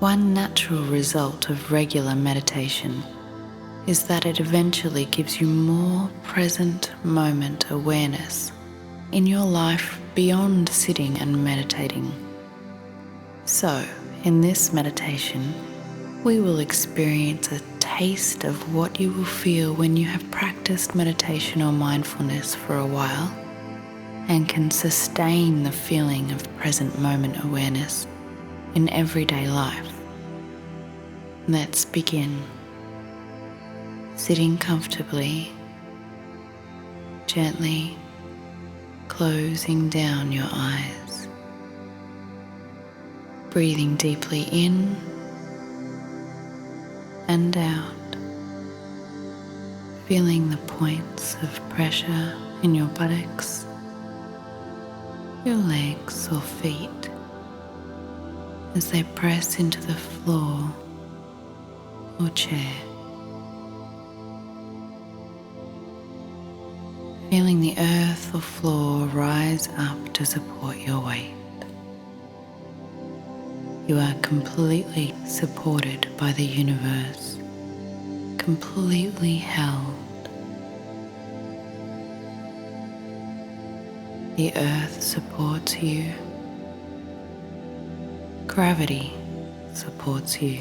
One natural result of regular meditation is that it eventually gives you more present moment awareness in your life beyond sitting and meditating. So, in this meditation, we will experience a taste of what you will feel when you have practiced meditation or mindfulness for a while and can sustain the feeling of present moment awareness in everyday life. Let's begin. Sitting comfortably, gently closing down your eyes, breathing deeply in and out, feeling the points of pressure in your buttocks, your legs or feet as they press into the floor or chair. Feeling the earth or floor rise up to support your weight. You are completely supported by the universe, completely held. The earth supports you. Gravity supports you.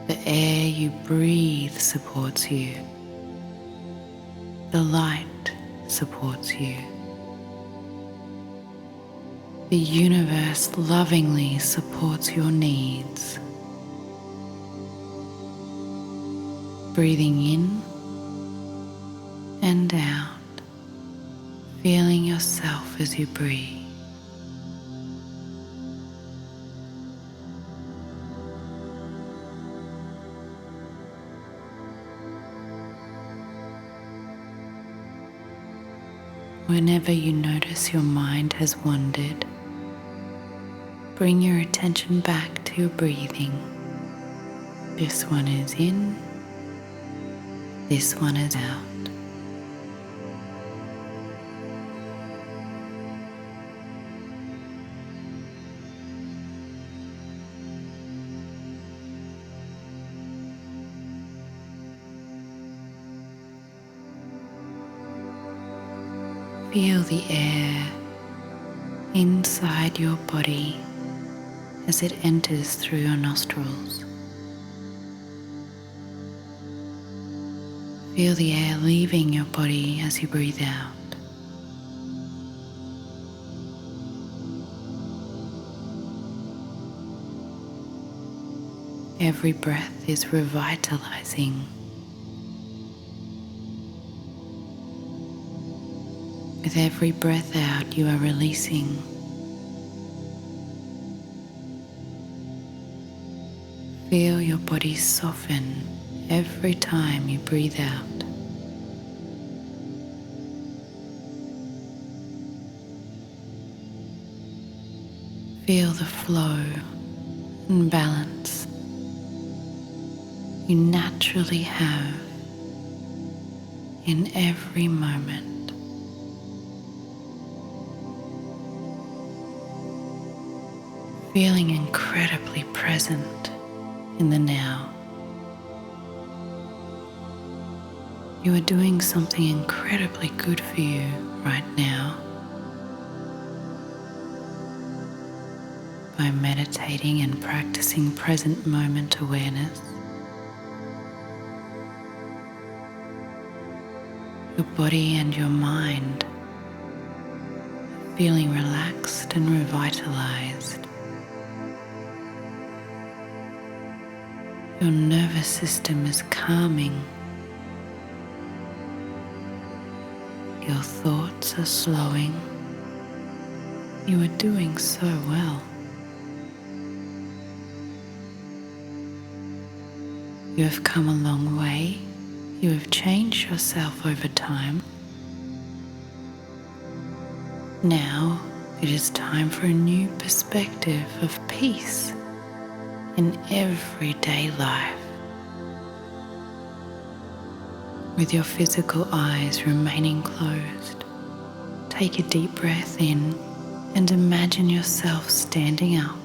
The air you breathe supports you. The light supports you. The universe lovingly supports your needs. Breathing in and out, feeling yourself as you breathe. Whenever you notice your mind has wandered, bring your attention back to your breathing. This one is in, this one is out. Feel the air inside your body as it enters through your nostrils. Feel the air leaving your body as you breathe out. Every breath is revitalizing. With every breath out, you are releasing. Feel your body soften every time you breathe out. Feel the flow and balance you naturally have in every moment. Feeling incredibly present in the now. You are doing something incredibly good for you right now by meditating and practicing present moment awareness. Your body and your mind are feeling relaxed and revitalized. Your nervous system is calming. Your thoughts are slowing. You are doing so well. You have come a long way. You have changed yourself over time. Now it is time for a new perspective of peace in everyday life. With your physical eyes remaining closed, take a deep breath in and imagine yourself standing up,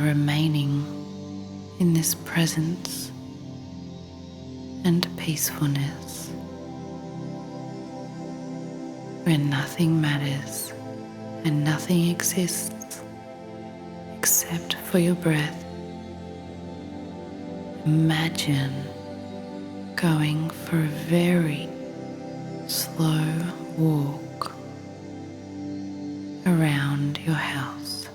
remaining in this presence and peacefulness, where nothing matters and nothing exists except for your breath. Imagine going for a very slow walk around your house.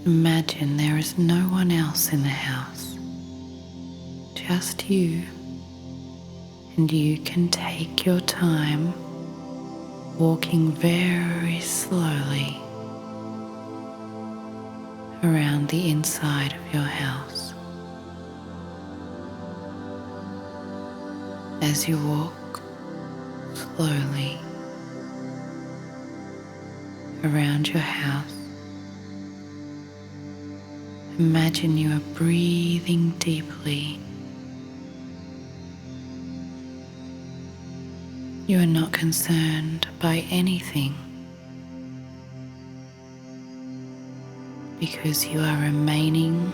Imagine there is no one else in the house, just you, and you can take your time walking very slowly around the inside of your house. As you walk slowly around your house, imagine you are breathing deeply. You are not concerned by anything because you are remaining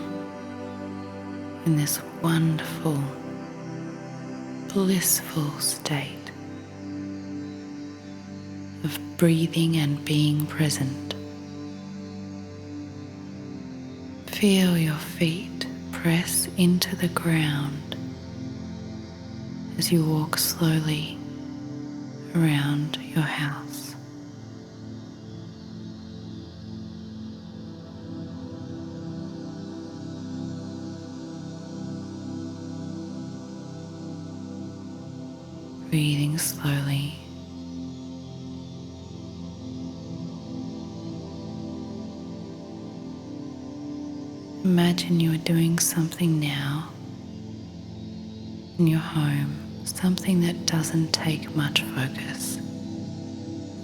in this wonderful, blissful state of breathing and being present. Feel your feet press into the ground as you walk slowly around your house. Breathing slowly. Imagine you are doing something now in your home, something that doesn't take much focus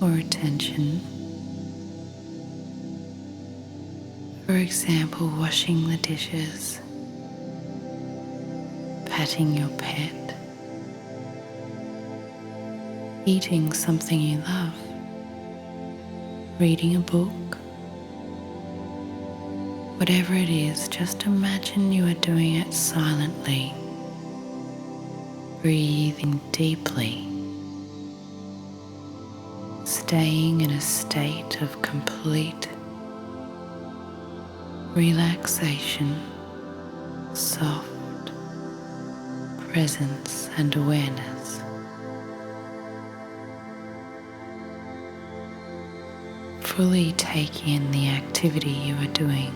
or attention. For example, washing the dishes, patting your pet, eating something you love, reading a book. Whatever it is, just imagine you are doing it silently, breathing deeply, staying in a state of complete relaxation, soft presence and awareness. Fully take in the activity you are doing.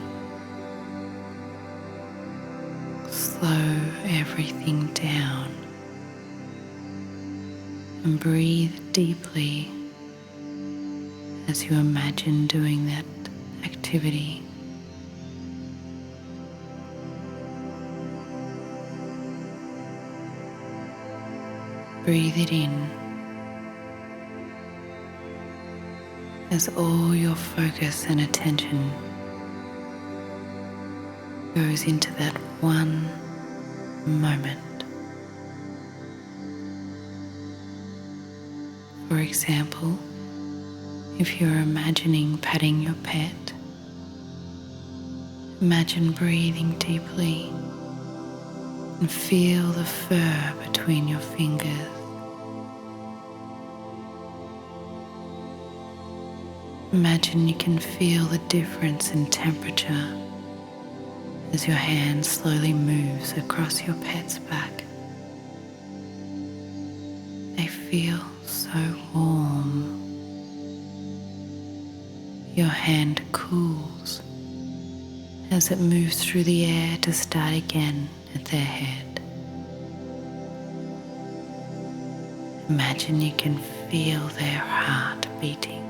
Slow everything down and breathe deeply as you imagine doing that activity. Breathe it in as all your focus and attention goes into that one moment. For example, if you're imagining patting your pet, imagine breathing deeply and feel the fur between your fingers. Imagine you can feel the difference in temperature as your hand slowly moves across your pet's back. They feel so warm. Your hand cools as it moves through the air to start again at their head. Imagine you can feel their heart beating.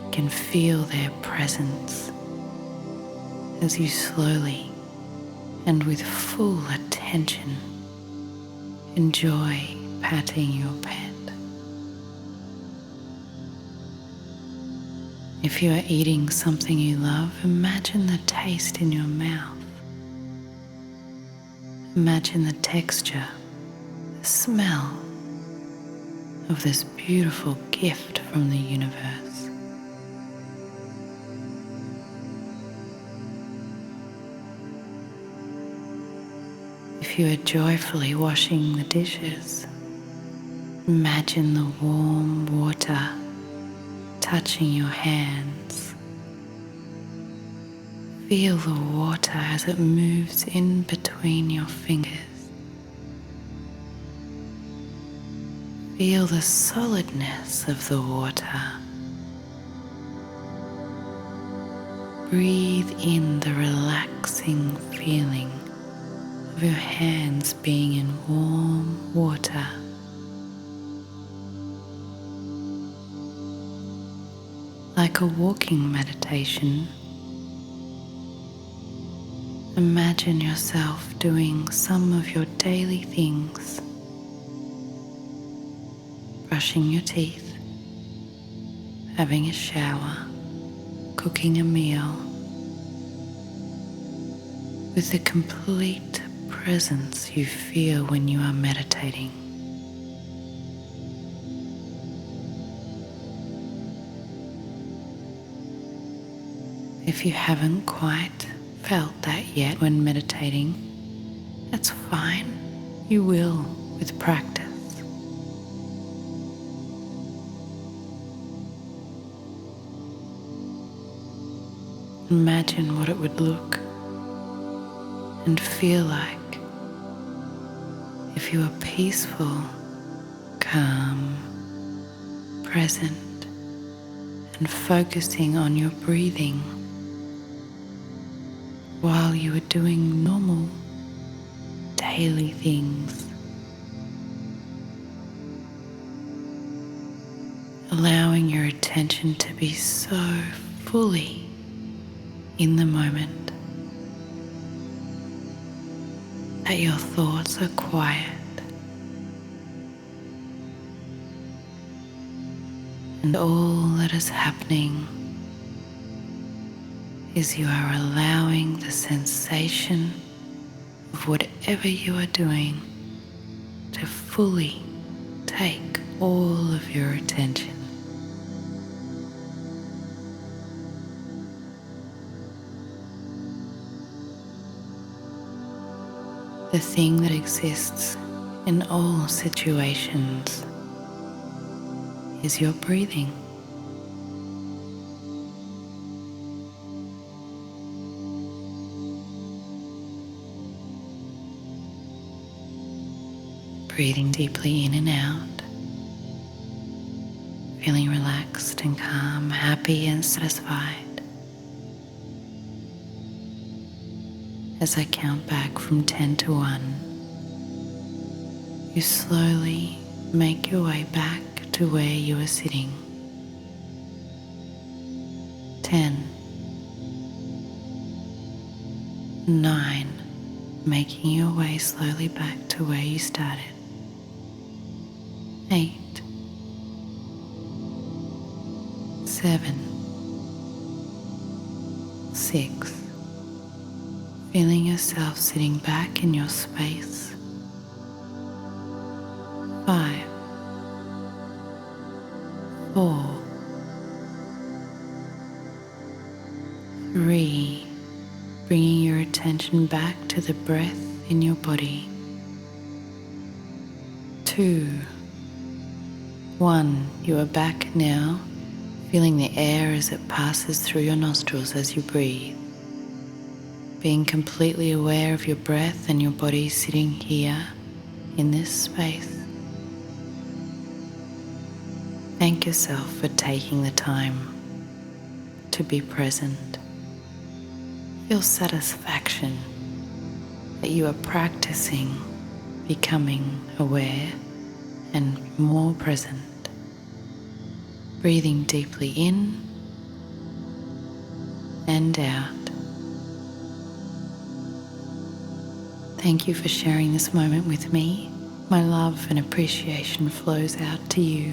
You can feel their presence as you slowly and with full attention enjoy patting your pet. If you are eating something you love, imagine the taste in your mouth. Imagine the texture, the smell, of this beautiful gift from the universe. If you are joyfully washing the dishes, imagine the warm water touching your hands. Feel the water as it moves in between your fingers. Feel the solidness of the water. Breathe in the relaxing feeling of your hands being in warm water. Like a walking meditation, imagine yourself doing some of your daily things. Brushing your teeth, having a shower, cooking a meal, with the complete presence you feel when you are meditating. If you haven't quite felt that yet when meditating, that's fine. You will with practice. Imagine what it would look and feel like if you were peaceful, calm, present, and focusing on your breathing while you were doing normal daily things. Allowing your attention to be so fully in the moment that your thoughts are quiet and all that is happening is you are allowing the sensation of whatever you are doing to fully take all of your attention. The thing that exists in all situations is your breathing. Breathing deeply in and out, feeling relaxed and calm, happy and satisfied. As I count back from 10 to 1, you slowly make your way back to where you are sitting. 10, 9, making your way slowly back to where you started. 8, 7, 6, feeling yourself sitting back in your space. 5, 4, 3, bringing your attention back to the breath in your body. 2, 1, you are back now, feeling the air as it passes through your nostrils as you breathe. Being completely aware of your breath and your body sitting here in this space. Thank yourself for taking the time to be present. Feel satisfaction that you are practicing becoming aware and more present. Breathing deeply in and out. Thank you for sharing this moment with me. My love and appreciation flows out to you.